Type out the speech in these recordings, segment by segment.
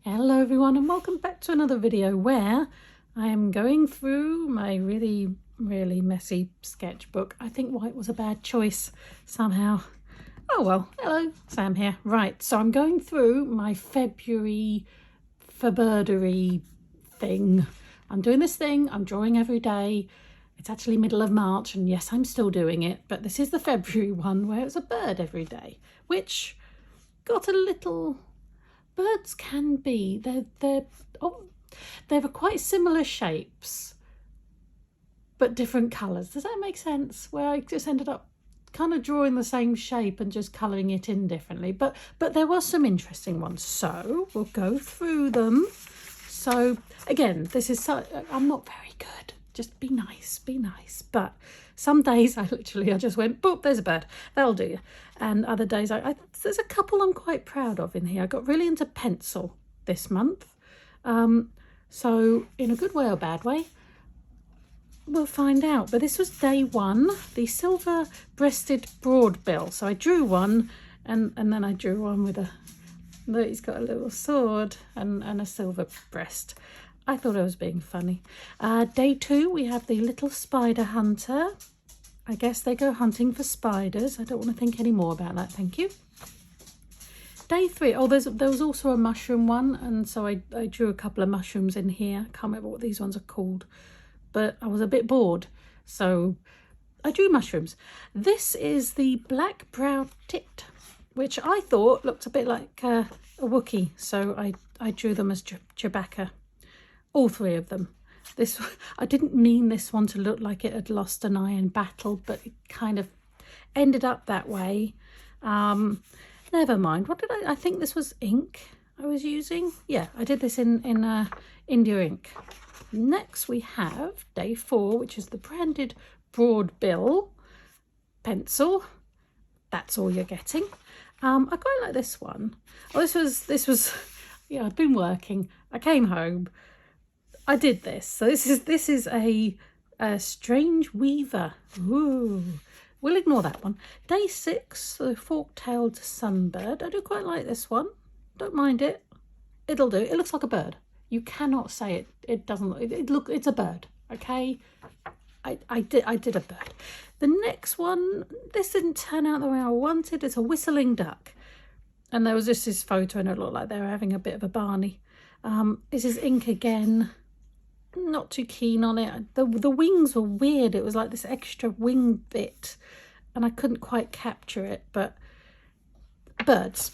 Hello everyone and welcome back to another video where I am going through my really messy sketchbook. I think white was a bad choice somehow. Oh well, hello, Sam here. Right, so I'm going through my February Febirdary thing. I'm doing this thing, I'm drawing every day. It's actually middle of March and yes, I'm still doing it, but this is the February one where it's a bird every day, which got a little... Birds can be, they're quite similar shapes but different colours. Does that make sense? Where I just ended up kind of drawing the same shape and just colouring it in differently, but there were some interesting ones, so we'll go through them. So again, this is I'm not very good, just be nice, but some days I just went, boop, there's a bird, that'll do you. And other days there's a couple I'm quite proud of in here. I got really into pencil this month, so in a good way or bad way, we'll find out. But this was day one, the silver-breasted broadbill. So I drew one and then I drew one with he's got a little sword and a silver breast. I thought I was being funny. Day two, we have the little spider hunter. I guess they go hunting for spiders. I don't want to think any more about that, thank you. Day three, there was also a mushroom one, and so I drew a couple of mushrooms in here. I can't remember what these ones are called, but I was a bit bored, so I drew mushrooms. This is the black-browed tit, which I thought looked a bit like a Wookiee, so I drew them as Chewbacca. All three of them. I didn't mean this one to look like it had lost an eye in battle, but it kind of ended up that way. Never mind. What did I think this was ink I was using. Yeah, I did this in India ink. Next we have day four, which is the branded Broadbill pencil. That's all you're getting. I quite like this one. Oh, this was yeah, I've been working. I came home. I did this. So this is a strange weaver. Ooh. We'll ignore that one. Day six, the fork-tailed sunbird. I do quite like this one. Don't mind it. It'll do. It looks like a bird. You cannot say it doesn't look. It's a bird. Okay. I did a bird. The next one, this didn't turn out the way I wanted. It's a whistling duck. And there was just this photo and it looked like they were having a bit of a Barney. This is ink again. Not too keen on it. The wings were weird. It was like this extra wing bit and I couldn't quite capture it, but birds.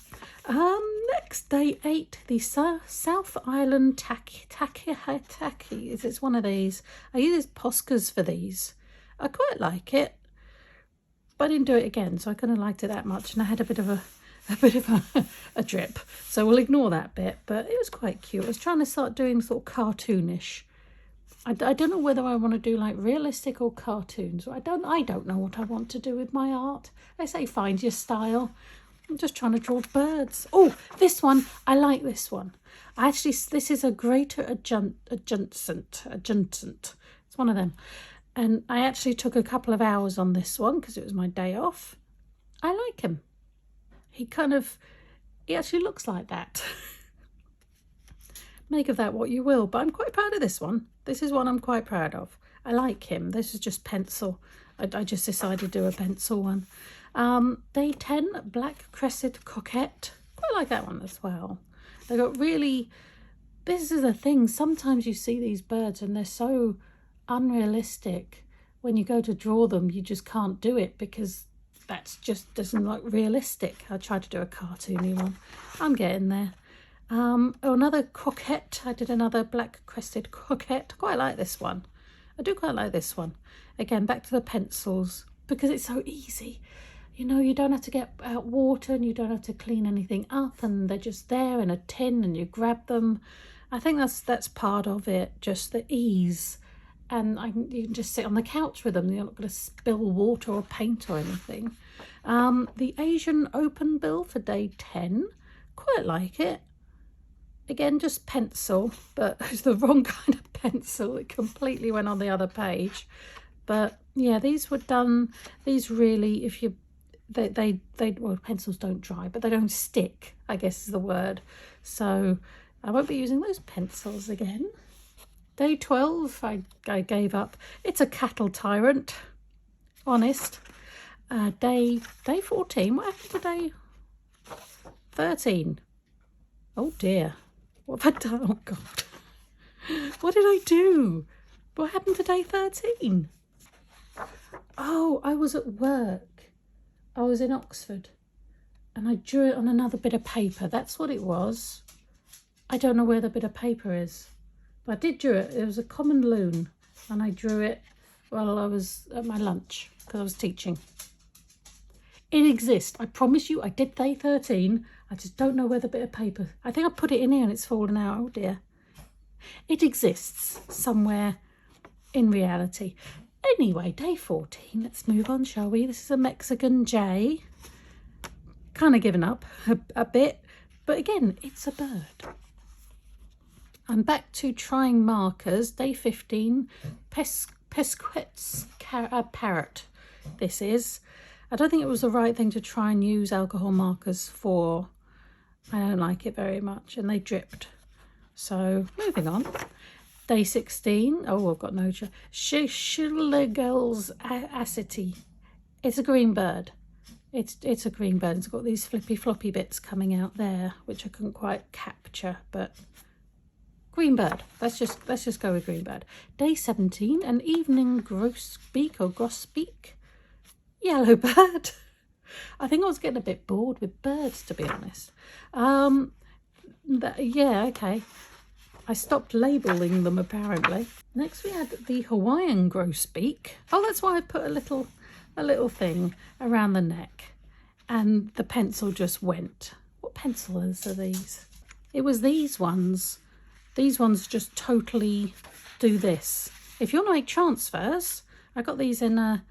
Next, day eight, the South Island tacky. It's one of these. I use Poscas for these. I quite like it, but I didn't do it again, so I couldn't have liked it that much, and I had a bit of a drip, so we'll ignore that bit. But it was quite cute. I was trying to start doing sort of cartoonish. I don't know whether I want to do like realistic or cartoons. I don't know what I want to do with my art. They say find your style. I'm just trying to draw birds. Oh, this one, I like this one. This is a greater adjuncent. It's one of them. And I actually took a couple of hours on this one because it was my day off. I like him. He actually looks like that. Make of that what you will, but I'm quite proud of this one. This is one I'm quite proud of. I like him. This is just pencil. I just decided to do a pencil one. Day 10, black crested Croquette. Quite like that one as well. They got really... This is the thing. Sometimes you see these birds and they're so unrealistic. When you go to draw them, you just can't do it because that's just doesn't look realistic. I tried to do a cartoony one. I'm getting there. Another Croquette. I did another black crested Croquette. Quite like this one. I do quite like this one. Again, back to the pencils because it's so easy. You know, you don't have to get out water and you don't have to clean anything up, and they're just there in a tin and you grab them. I think that's part of it, just the ease. And you can just sit on the couch with them. You're not going to spill water or paint or anything. The Asian open bill for day 10. Quite like it. Again, just pencil, but it's the wrong kind of pencil. It completely went on the other page. But yeah, these were done. These really, if you, well, pencils don't dry, but they don't stick, I guess is the word. So I won't be using those pencils again. Day 12, I gave up. It's a cattle tyrant. Honest. Day 14. What happened to day 13? Oh dear. What have I done? Oh God. What did I do? What happened to day 13? Oh, I was at work. I was in Oxford. And I drew it on another bit of paper. That's what it was. I don't know where the bit of paper is. But I did draw it. It was a common loon. And I drew it while I was at my lunch because I was teaching. It exists. I promise you I did day 13. I just don't know where the bit of paper. I think I put it in here and it's fallen out. Oh dear. It exists somewhere in reality. Anyway, day 14. Let's move on, shall we? This is a Mexican jay. Kind of given up a bit. But again, it's a bird. I'm back to trying markers. Day 15. Pesquet's parrot. This is. I don't think it was the right thing to try and use alcohol markers for. I don't like it very much. And they dripped. So, moving on. Day 16. Oh, I've got no... Schilligel's acity. It's a green bird. It's a green bird. It's got these flippy floppy bits coming out there, which I couldn't quite capture, but... Green bird. Let's just go with green bird. Day 17. An evening grosbeak or grosbeak. Yellow bird. I think I was getting a bit bored with birds, to be honest. Yeah, okay. I stopped labelling them, apparently. Next we had the Hawaiian grosbeak. Oh, that's why I put a little thing around the neck. And the pencil just went. What pencils are these? It was these ones. These ones just totally do this. If you want to make transfers, I got these in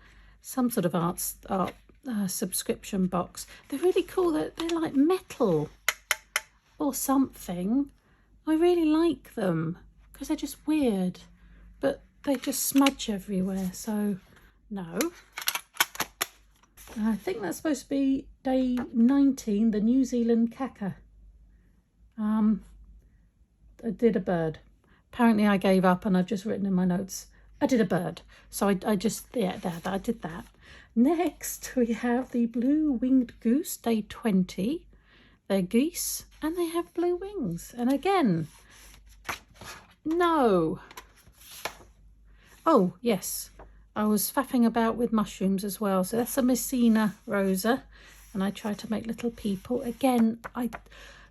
some sort of art subscription box. They're really cool. They're like metal or something. I really like them because they're just weird, but they just smudge everywhere. So no. I think that's supposed to be day 19, the New Zealand kaka. I did a bird. Apparently I gave up and I've just written in my notes, I did a bird. So I just, yeah, I did that. Next we have the blue-winged goose, day 20. They're geese and they have blue wings. And again, no. Oh, yes. I was faffing about with mushrooms as well. So that's a Messina rosa. And I tried to make little people. Again, I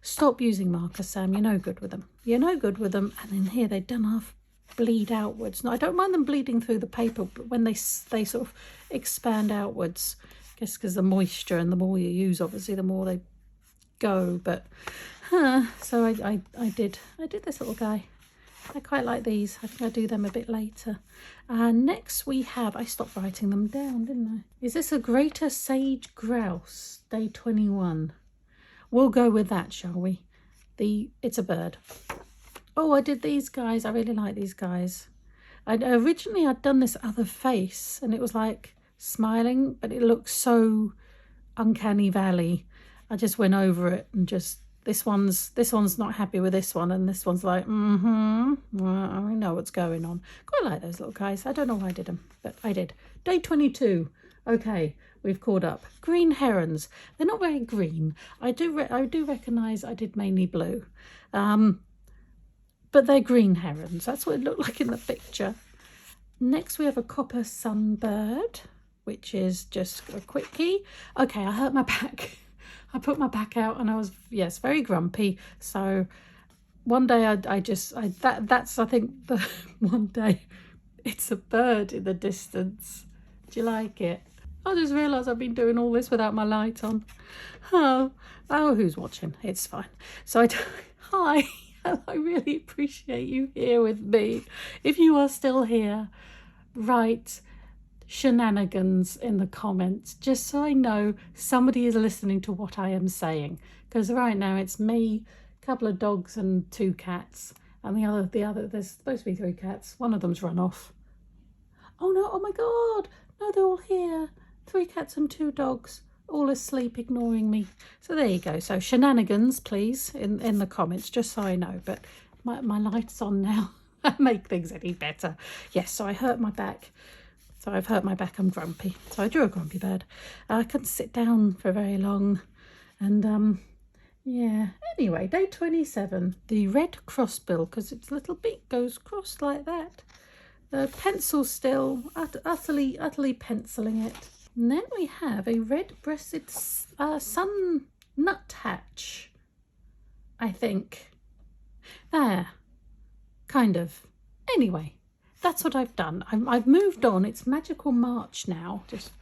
stop using markers, Sam. You're no good with them. You're no good with them. And in here, they don't half bleed outwards. No, I don't mind them bleeding through the paper, but when they sort of expand outwards, I guess because the moisture and the more you use, obviously, the more they go. But so I did this little guy. I quite like these. I think I'll do them a bit later. Next we have, I stopped writing them down, didn't I? Is this a greater sage grouse, day 21? We'll go with that, shall we? It's a bird. Oh, I did these guys. I really like these guys. Originally I'd done this other face and it was like smiling, but it looks so uncanny valley. I just went over it and just, this one's not happy with this one, and this one's like, well, I know what's going on. Quite like those little guys. I don't know why I did them, but I did. Day 22. Okay, we've caught up. Green herons. They're not very green. I do recognise I did mainly blue, but they're green herons. That's what it looked like in the picture. Next we have a copper sunbird, which is just a quickie. Okay, I hurt my back. I put my back out and I was, yes, very grumpy. So one day that's I think the one day it's a bird in the distance. Do you like it? I just realised I've been doing all this without my light on. Oh, who's watching? It's fine. So hi, I really appreciate you here with me. If you are still here, write shenanigans in the comments just so I know somebody is listening to what I am saying, because right now it's me, a couple of dogs and 2 cats, and the other there's supposed to be 3 cats. One of them's run off. Oh no, oh my god, no, they're all here. 3 cats and 2 dogs. all asleep, ignoring me. So there you go. So shenanigans, please, in the comments, just so I know. But my light's on now. Make things any better. Yes, so I hurt my back. So I've hurt my back. I'm grumpy. So I drew a grumpy bird. I couldn't sit down for very long. And yeah. Anyway, day 27. The red crossbill, because its little beak goes crossed like that. The pencil still, utterly penciling it. And then we have a red-breasted sun nuthatch, I think. There, kind of. Anyway, that's what I've done. I've moved on. It's magical March now. Just,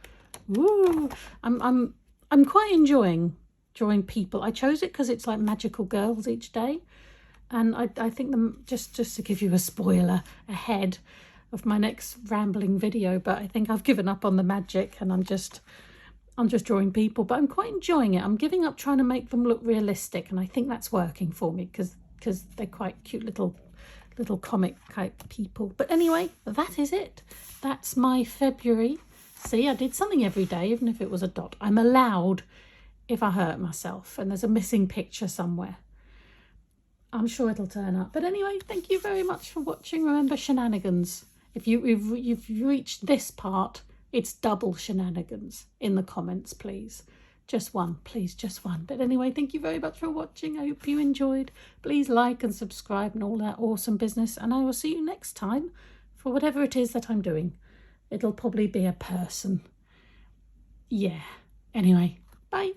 woo! I'm quite enjoying drawing people. I chose it because it's like magical girls each day, and I think them just to give you a spoiler ahead of my next rambling video, but I think I've given up on the magic and I'm just drawing people, but I'm quite enjoying it. I'm giving up trying to make them look realistic, and I think that's working for me because they're quite cute little comic type people. But anyway, that is it. That's my February. See, I did something every day, even if it was a dot. I'm allowed if I hurt myself and there's a missing picture somewhere. I'm sure it'll turn up. But anyway, thank you very much for watching. Remember, shenanigans. If you've reached this part, it's double shenanigans in the comments, please. Just one, please, just one. But anyway, thank you very much for watching. I hope you enjoyed. Please like and subscribe and all that awesome business. And I will see you next time for whatever it is that I'm doing. It'll probably be a person. Yeah. Anyway, bye.